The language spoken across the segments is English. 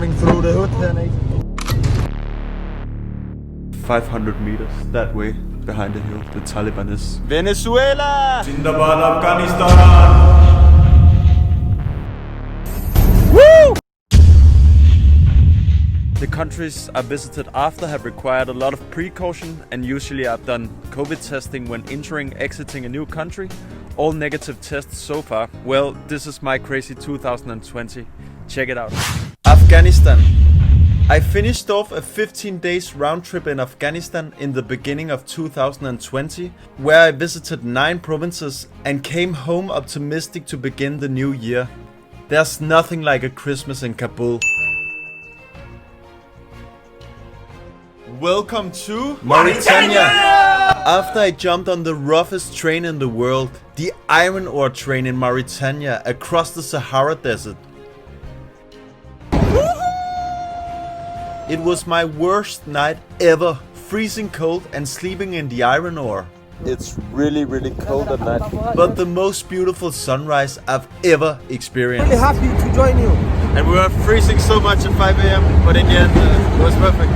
Through the hood hernede. 500 meters that way, behind the hill, the Taliban is. Venezuela! Zindabad Afghanistan! Woo! The countries I visited after have required a lot of precaution, and usually I've done COVID testing when entering, exiting a new country. All negative tests so far. Well, this is my crazy 2020. Check it out. Afghanistan. I finished off a 15 days round trip in Afghanistan in the beginning of 2020, where I visited 9 provinces and came home optimistic to begin the new year. There's nothing like a Christmas in Kabul. Welcome to Mauritania! After I jumped on the roughest train in the world, the iron ore train in Mauritania across the Sahara Desert. It was my worst night ever, freezing cold and sleeping in the iron ore. It's really cold at night, but the most beautiful sunrise I've ever experienced. Really happy to join you. And we were freezing so much at 5 AM, but in the end it was perfect.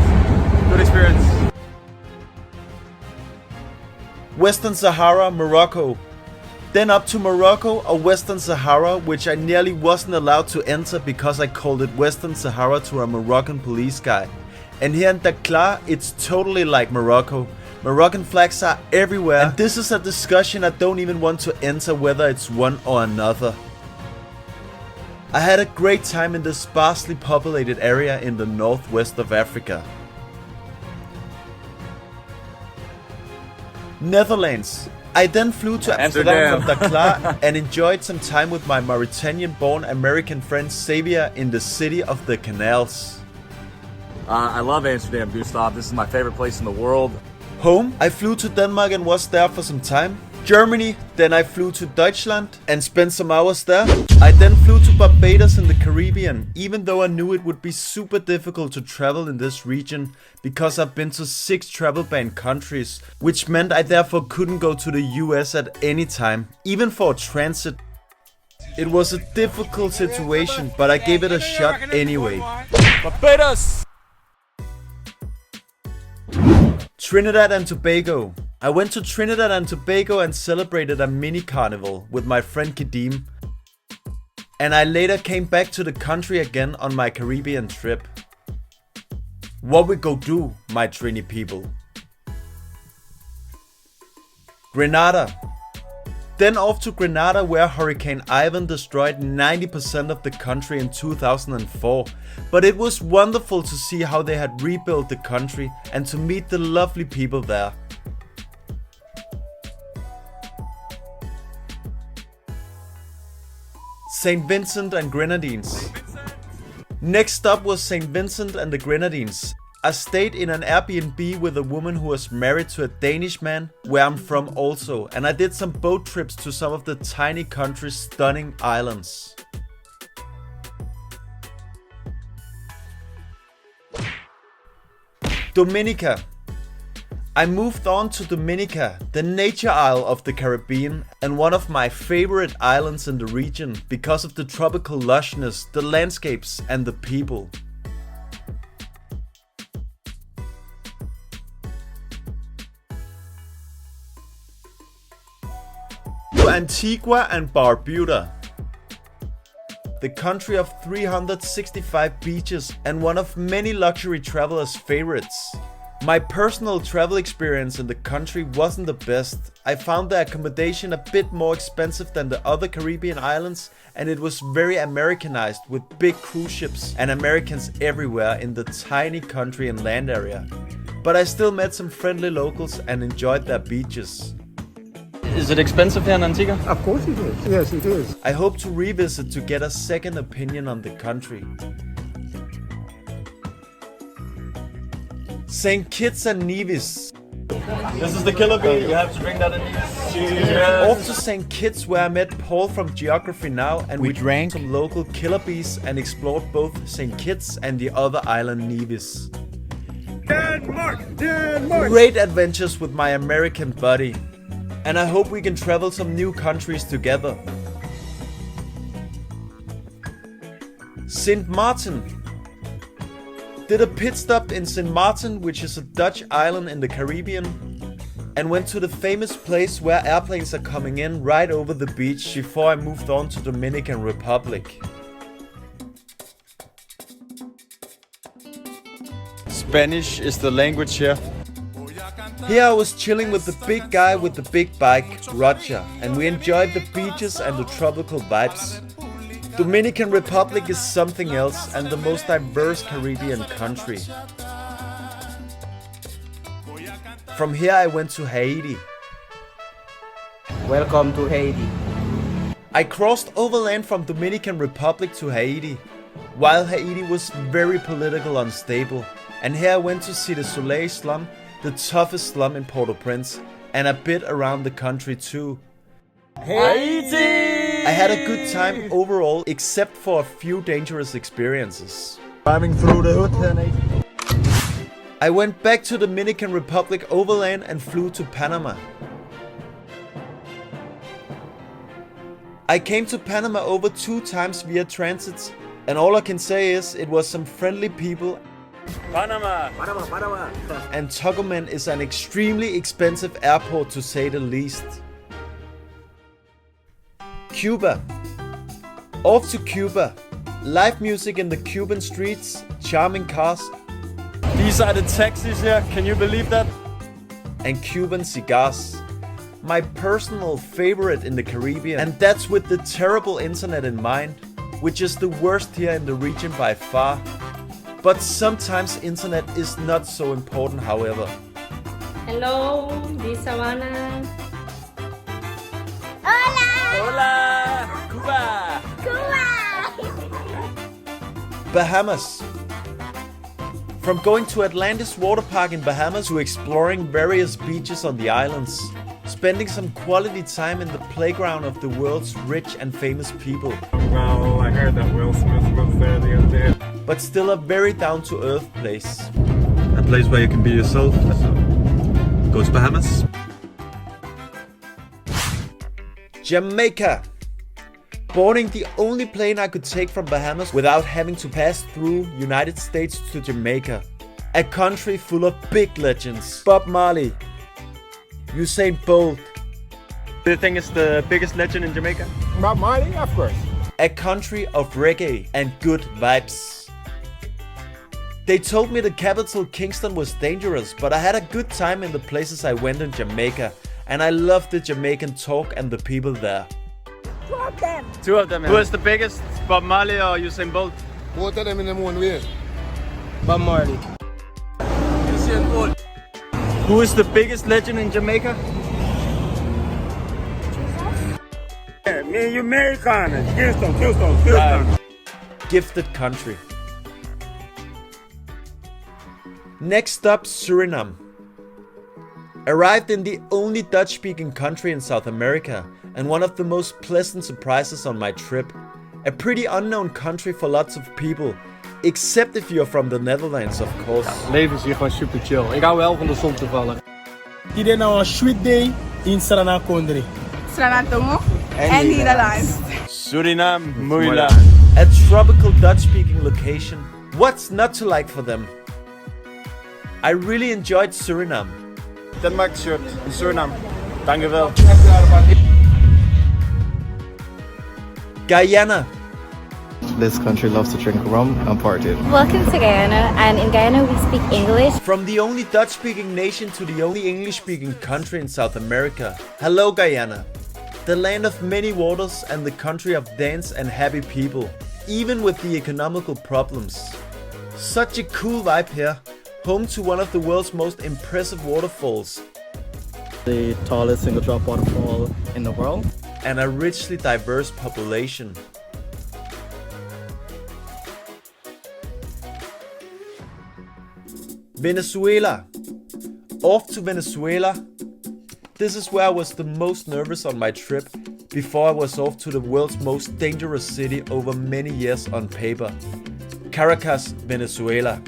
Good experience. Western Sahara, Morocco. Then up to Morocco or Western Sahara, which I nearly wasn't allowed to enter because I called it Western Sahara to a Moroccan police guy. And here in Dakhla, it's totally like Morocco. Moroccan flags are everywhere, and this is a discussion I don't even want to enter whether it's one or another. I had a great time in this sparsely populated area in the northwest of Africa. Netherlands. I then flew to Amsterdam from Dakhla and enjoyed some time with my Mauritanian-born American friend Xavier in the city of the canals. I love Amsterdam, Gustav. This is my favorite place in the world. Home, I flew to Denmark and was there for some time. Germany, then I flew to Deutschland and spent some hours there. I then flew to Barbados in the Caribbean, even though I knew it would be super difficult to travel in this region because I've been to 6 travel banned countries, which meant I therefore couldn't go to the US at any time, even for a transit. It was a difficult situation, but I gave it a shot anyway. Barbados! Trinidad and Tobago. I went to Trinidad and Tobago and celebrated a mini carnival with my friend Kadim. And I later came back to the country again on my Caribbean trip. What we go do, my Trini people? Grenada. Then off to Grenada, where Hurricane Ivan destroyed 90% of the country in 2004. But it was wonderful to see how they had rebuilt the country and to meet the lovely people there. St. Vincent and Grenadines. Next up was St. Vincent and the Grenadines. I stayed in an Airbnb with a woman who was married to a Danish man, where I'm from also, and I did some boat trips to some of the tiny country's stunning islands. Dominica. I moved on to Dominica, the nature isle of the Caribbean and one of my favorite islands in the region because of the tropical lushness, the landscapes and the people. Antigua and Barbuda. The country of 365 beaches and one of many luxury travelers' favorites. My personal travel experience in the country wasn't the best. I found the accommodation a bit more expensive than the other Caribbean islands, and it was very Americanized with big cruise ships and Americans everywhere in the tiny country and land area. But I still met some friendly locals and enjoyed their beaches. Is it expensive here in Antigua? Of course it is. Yes, it is. I hope to revisit to get a second opinion on the country. St. Kitts and Nevis. This is the killer bee. You have to drink that in these. Off to St. Kitts, where I met Paul from Geography Now, and we drank some local killer bees and explored both St. Kitts and the other island Nevis. Denmark! Great adventures with my American buddy. And I hope we can travel some new countries together. Sint Maarten. Did a pit stop in St. Martin, which is a Dutch island in the Caribbean, and went to the famous place where airplanes are coming in right over the beach before I moved on to Dominican Republic. Spanish is the language here. Here I was chilling with the big guy with the big bike, Roger, and we enjoyed the beaches and the tropical vibes. Dominican Republic is something else and the most diverse Caribbean country. From here I went to Haiti. Welcome to Haiti. I crossed overland from Dominican Republic to Haiti, while Haiti was very political unstable, and here I went to see the Soleil slum, the toughest slum in Port-au-Prince, and a bit around the country too. Haiti! I had a good time overall, except for a few dangerous experiences. Driving through the hood here in Haiti. I went back to Dominican Republic overland and flew to Panama. I came to Panama over 2 times via transits, and all I can say is it was some friendly people. Panama! And Tocumen is an extremely expensive airport to say the least. Cuba. Off to Cuba. Live music in the Cuban streets, charming cars, These are the taxis here, can you believe that? and Cuban cigars. My personal favorite in the Caribbean, and that's with the terrible internet in mind, which is the worst here in the region by far. But sometimes internet is not so important, however. Hello, this is Savannah. Hola! Cuba! Bahamas. From going to Atlantis Water Park in Bahamas to exploring various beaches on the islands, spending some quality time in the playground of the world's rich and famous people. Well, I heard that Will Smith was there the other day. But still a very down-to-earth place. A place where you can be yourself. So go to Bahamas. Jamaica. Boarding the only plane I could take from Bahamas without having to pass through United States to Jamaica. A country full of big legends. Bob Marley, Usain Bolt. Do you think it's the biggest legend in Jamaica? Bob Marley, of course. A country of reggae and good vibes. They told me the capital Kingston was dangerous, but I had a good time in the places I went in Jamaica, and I loved the Jamaican talk and the people there. Two of them. Who is the biggest, Bob Marley or Usain Bolt? Both of them in their own way. Bob Marley. Usain Bolt. Who is the biggest legend in Jamaica? Me, you American. Kingston. Gifted country. Next up, Suriname. Arrived in the only Dutch-speaking country in South America, and one of the most pleasant surprises on my trip. A pretty unknown country for lots of people, except if you're from the Netherlands, of course. Leven is hier gewoon super chill. Ik hou wel van de zon toevallig. Today now a sweet day in Suriname country. Suriname en Nederland. Suriname, moeilijk. A tropical Dutch-speaking location. What's not to like for them? I really enjoyed Suriname. Denmark shirt in Suriname. Dankjewel. Guyana. This country loves to drink rum and party. Welcome to Guyana, and in Guyana we speak English. From the only Dutch-speaking nation to the only English-speaking country in South America. Hello Guyana. The land of many waters and the country of dance and happy people, even with the economical problems. Such a cool vibe here. Home to one of the world's most impressive waterfalls. The tallest single drop waterfall in the world. And a richly diverse population. Venezuela. Off to Venezuela. This is where I was the most nervous on my trip before I was off to the world's most dangerous city over many years on paper. Caracas, Venezuela.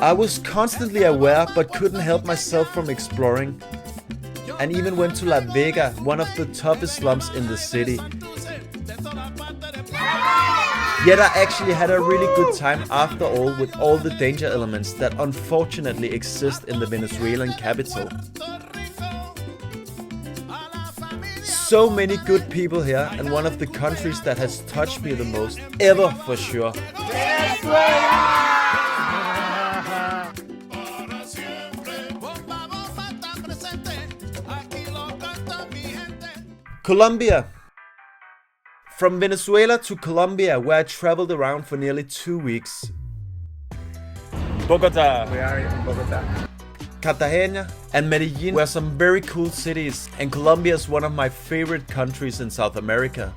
I was constantly aware but couldn't help myself from exploring, and even went to La Vega, one of the toughest slums in the city. Yet I actually had a really good time after all, with all the danger elements that unfortunately exist in the Venezuelan capital. So many good people here, and one of the countries that has touched me the most ever, for sure. Colombia. From Venezuela to Colombia, where I traveled around for nearly 2 weeks. Bogota. We are in Bogota. Cartagena and Medellin were some very cool cities, and Colombia is one of my favorite countries in South America.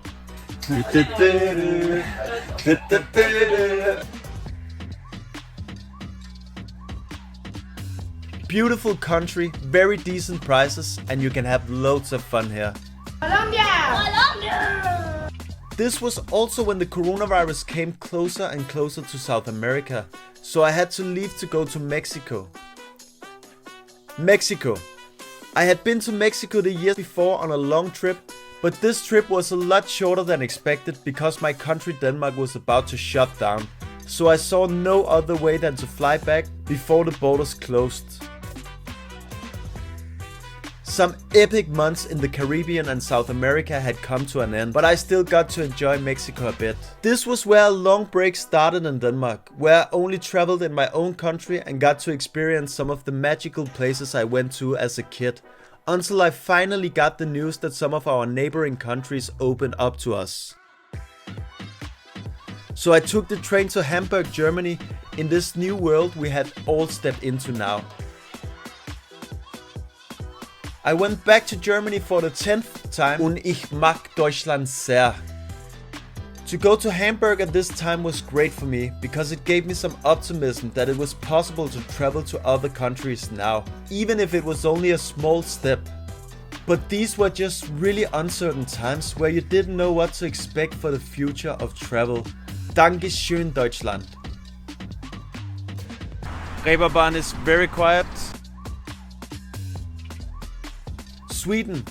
Beautiful country, very decent prices, and you can have loads of fun here. Colombia! This was also when the coronavirus came closer and closer to South America, so I had to leave to go to Mexico. Mexico. I had been to Mexico the year before on a long trip, but this trip was a lot shorter than expected because my country Denmark was about to shut down, so I saw no other way than to fly back before the borders closed. Some epic months in the Caribbean and South America had come to an end, but I still got to enjoy Mexico a bit. This was where a long break started in Denmark, where I only traveled in my own country and got to experience some of the magical places I went to as a kid, until I finally got the news that some of our neighboring countries opened up to us. So I took the train to Hamburg, Germany, in this new world we had all stepped into now. I went back to Germany for the 10th time, und ich mag Deutschland sehr. To go to Hamburg at this time was great for me, because it gave me some optimism that it was possible to travel to other countries now, even if it was only a small step. But these were just really uncertain times where you didn't know what to expect for the future of travel. Dankeschön, Deutschland. Reeperbahn is very quiet. Sweden.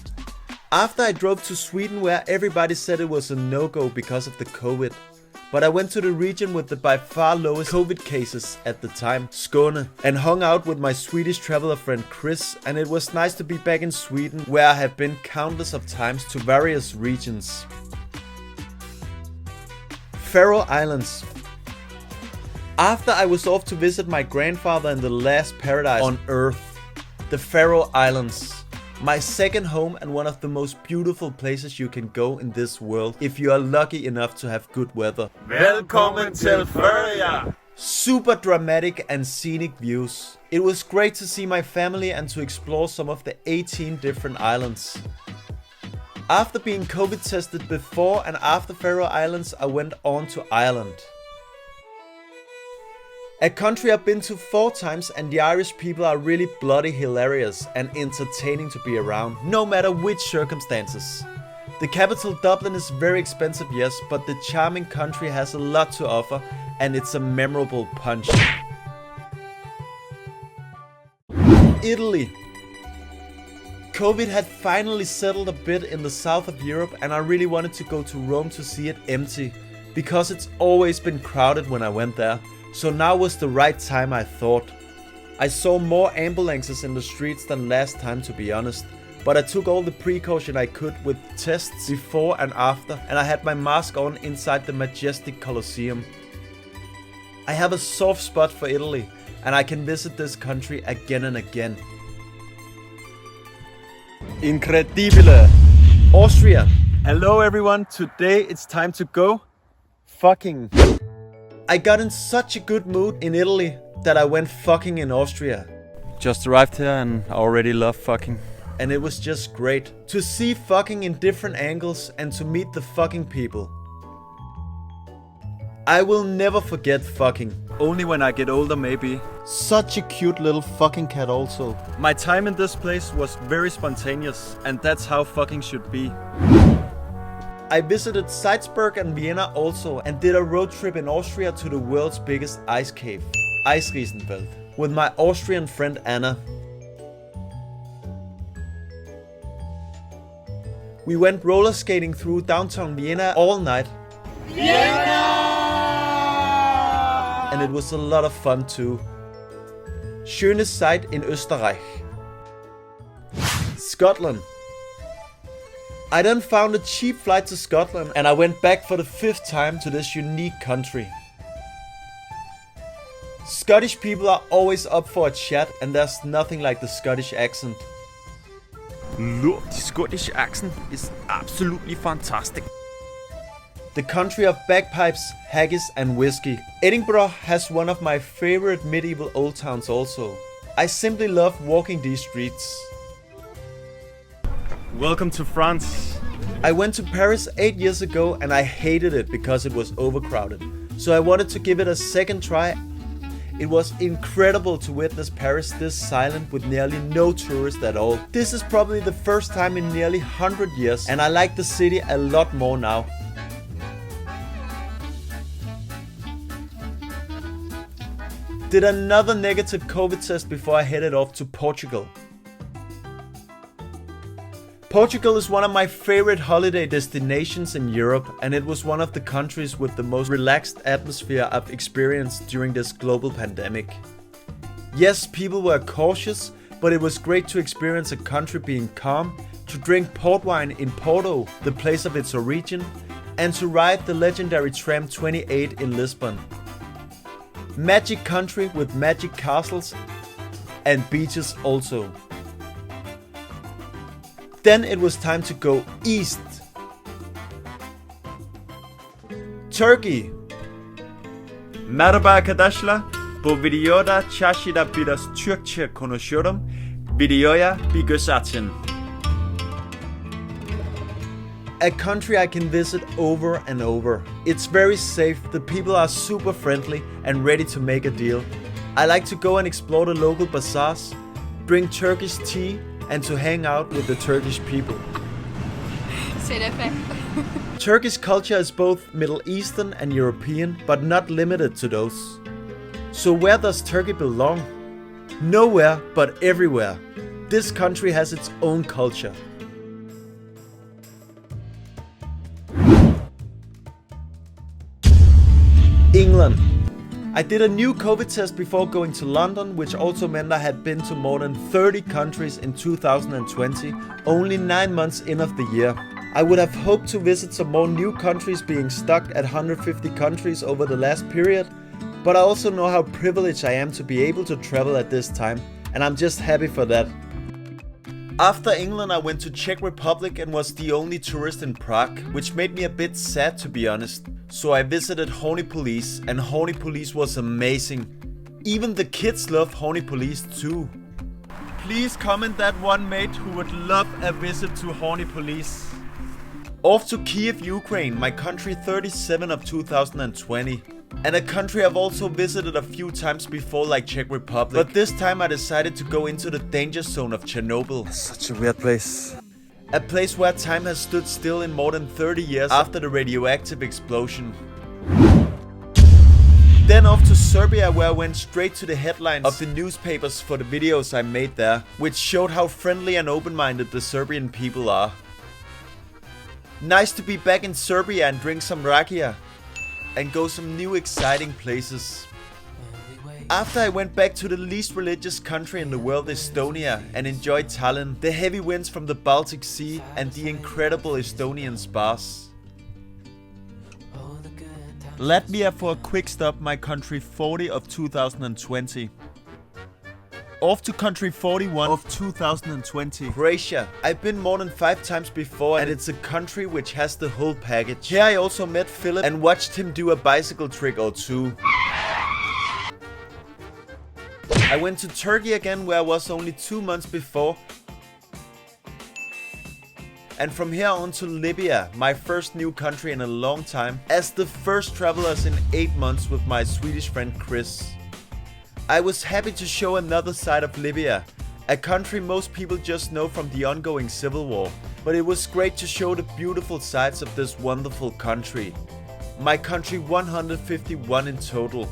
After I drove to Sweden, where everybody said it was a no-go because of the COVID, but I went to the region with the by far lowest COVID cases at the time, Skåne, and hung out with my Swedish traveler friend Chris, and it was nice to be back in Sweden, where I have been countless of times to various regions. Faroe Islands. After I was off to visit my grandfather in the last paradise on earth, the Faroe Islands. My second home and one of the most beautiful places you can go in this world if you are lucky enough to have good weather. Velkommen til Føroya. Super dramatic and scenic views. It was great to see my family and to explore some of the 18 different islands. After being COVID tested before and after Faroe Islands, I went on to Ireland. A country I've been to 4 times, and the Irish people are really bloody hilarious and entertaining to be around, no matter which circumstances. The capital Dublin is very expensive, yes, but the charming country has a lot to offer, and it's a memorable punch. Italy. COVID had finally settled a bit in the south of Europe, and I really wanted to go to Rome to see it empty, because it's always been crowded when I went there. So now was the right time, I thought. I saw more ambulances in the streets than last time, to be honest, but I took all the precaution I could with tests before and after, and I had my mask on inside the majestic Colosseum. I have a soft spot for Italy, and I can visit this country again and again. Incredibile. Austria. Hello everyone, today it's time to go fucking. I got in such a good mood in Italy that I went fucking in Austria. Just arrived here and I already love fucking. And it was just great to see fucking in different angles and to meet the fucking people. I will never forget fucking. Only when I get older, maybe. Such a cute little fucking cat also. My time in this place was very spontaneous, and that's how fucking should be. I visited Salzburg and Vienna also, and did a road trip in Austria to the world's biggest ice cave, Eisriesenfeld, with my Austrian friend Anna. We went roller skating through downtown Vienna all night. Vienna! and it was a lot of fun too. Schöne Zeit in Österreich. Scotland. I then found a cheap flight to Scotland and I went back for the 5th time to this unique country. Scottish people are always up for a chat and there's nothing like the Scottish accent. Look, the Scottish accent is absolutely fantastic. The country of bagpipes, haggis and whiskey. Edinburgh has one of my favorite medieval old towns also. I simply love walking these streets. Welcome to France. I went to Paris 8 years ago and I hated it because it was overcrowded. So I wanted to give it a second try. It was incredible to witness Paris this silent with nearly no tourists at all. This is probably the first time in nearly 100 years and I like the city a lot more now. Did another negative COVID test before I headed off to Portugal. Portugal is one of my favorite holiday destinations in Europe and it was one of the countries with the most relaxed atmosphere I've experienced during this global pandemic. Yes, people were cautious, but it was great to experience a country being calm, to drink port wine in Porto, the place of its origin, and to ride the legendary tram 28 in Lisbon. Magic country with magic castles and beaches also. Then it was time to go east. Turkey. Merhaba arkadaşlar. Bu videoda çarşıda biraz Türkçe konuşuyorum. Videoya bir göz atın. A country I can visit over and over. It's very safe, the people are super friendly and ready to make a deal. I like to go and explore the local bazaars, drink Turkish tea and to hang out with the Turkish people. Turkish culture is both Middle Eastern and European, but not limited to those. So where does Turkey belong? Nowhere, but everywhere. This country has its own culture. England. I did a new COVID test before going to London, which also meant I had been to more than 30 countries in 2020, only 9 months in of the year. I would have hoped to visit some more new countries, being stuck at 150 countries over the last period, but I also know how privileged I am to be able to travel at this time, and I'm just happy for that. After England, I went to Czech Republic and was the only tourist in Prague, which made me a bit sad to be honest. So I visited Honey Police, and Honey Police was amazing. Even the kids love Honey Police too. Please comment that one mate who would love a visit to Honey Police. Off to Kiev, Ukraine, my country 37 of 2020. And a country I've also visited a few times before, like Czech Republic. But this time I decided to go into the danger zone of Chernobyl. Such a weird place. A place where time has stood still in more than 30 years after the radioactive explosion. Then off to Serbia, where I went straight to the headlines of the newspapers for the videos I made there, which showed how friendly and open-minded the Serbian people are. Nice to be back in Serbia and drink some rakia and go some new exciting places. After I went back to the least religious country in the world, Estonia, and enjoyed Tallinn, the heavy winds from the Baltic Sea and the incredible Estonian spas. Latvia for a quick stop, my country 40 of 2020. Off to country 41 of 2020. Croatia. I've been more than 5 times before and it's a country which has the whole package. Here I also met Philip and watched him do a bicycle trick or two. I went to Turkey again, where I was only 2 months before. And from here on to Libya, my first new country in a long time, as the first travelers in 8 months with my Swedish friend Chris. I was happy to show another side of Libya, a country most people just know from the ongoing civil war. But it was great to show the beautiful sides of this wonderful country. My country 151 in total.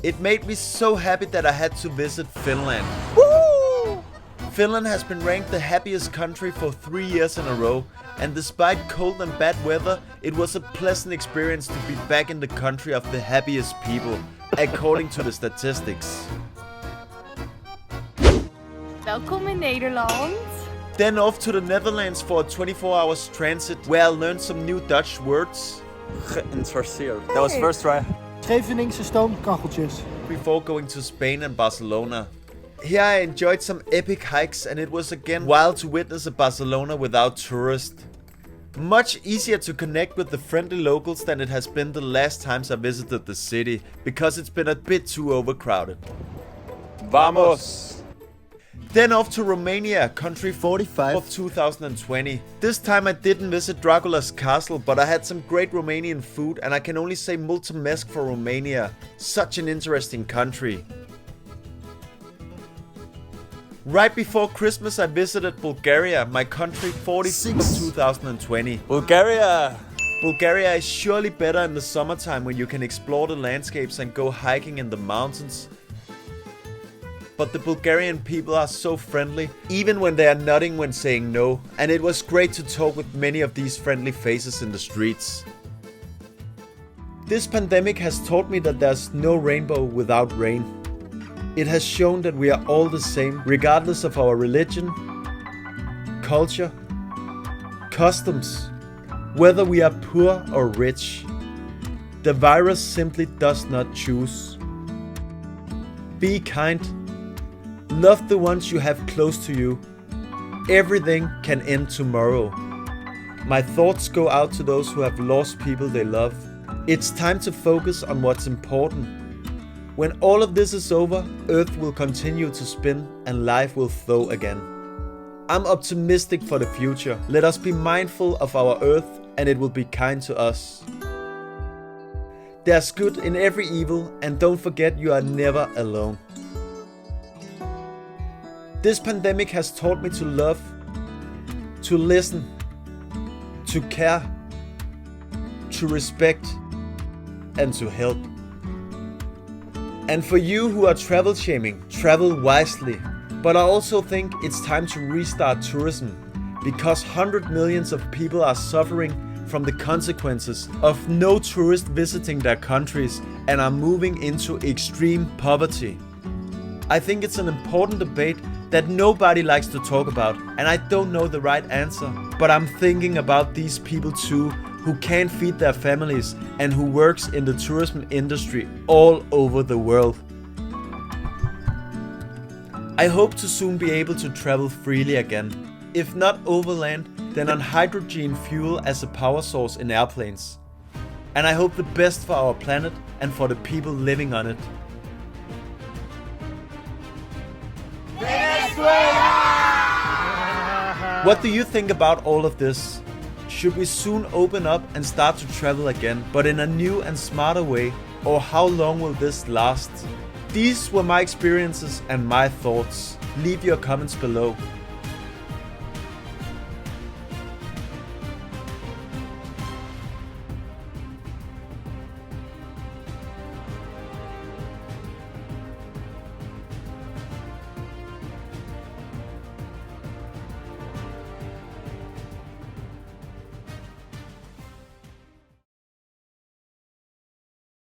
It made me so happy that I had to visit Finland. Woo! Finland has been ranked the happiest country for 3 years in a row, and despite cold and bad weather, it was a pleasant experience to be back in the country of the happiest people, according to the statistics. Welkom in Nederland. Then off to the Netherlands for a 24 hours transit where I learned some new Dutch words. Geïnteresseerd. That was first try. Scheveningse stoomkacheltjes. Before going to Spain and Barcelona. Here I enjoyed some epic hikes and it was again wild to witness a Barcelona without tourists. Much easier to connect with the friendly locals than it has been the last times I visited the city, because it's been a bit too overcrowded. Vamos! Then off to Romania, country 45 of 2020. This time I didn't visit Dracula's castle, but I had some great Romanian food and I can only say mulțumesc for Romania. Such an interesting country. Right before Christmas I visited Bulgaria, my country 46 of 2020. Bulgaria! Bulgaria is surely better in the summertime when you can explore the landscapes and go hiking in the mountains. But the Bulgarian people are so friendly, even when they are nodding when saying no, and it was great to talk with many of these friendly faces in the streets. This pandemic has taught me that there's no rainbow without rain. It has shown that we are all the same, regardless of our religion, culture, customs, whether we are poor or rich. The virus simply does not choose. Be kind. Love the ones you have close to you. Everything can end tomorrow. My thoughts go out to those who have lost people they love. It's time to focus on what's important. When all of this is over, Earth will continue to spin and life will flow again. I'm optimistic for the future. Let us be mindful of our Earth and it will be kind to us. There's good in every evil, and don't forget you are never alone. This pandemic has taught me to love, to listen, to care, to respect, and to help. And for you who are travel shaming, travel wisely. But I also think it's time to restart tourism, because 100 millions of people are suffering from the consequences of no tourists visiting their countries and are moving into extreme poverty. I think it's an important debate that nobody likes to talk about, and I don't know the right answer, but I'm thinking about these people too, who can't feed their families and who works in the tourism industry all over the world. I hope to soon be able to travel freely again, if not overland, then on hydrogen fuel as a power source in airplanes. And I hope the best for our planet and for the people living on it. What do you think about all of this? Should we soon open up and start to travel again, but in a new and smarter way? Or how long will this last? These were my experiences and my thoughts. Leave your comments below.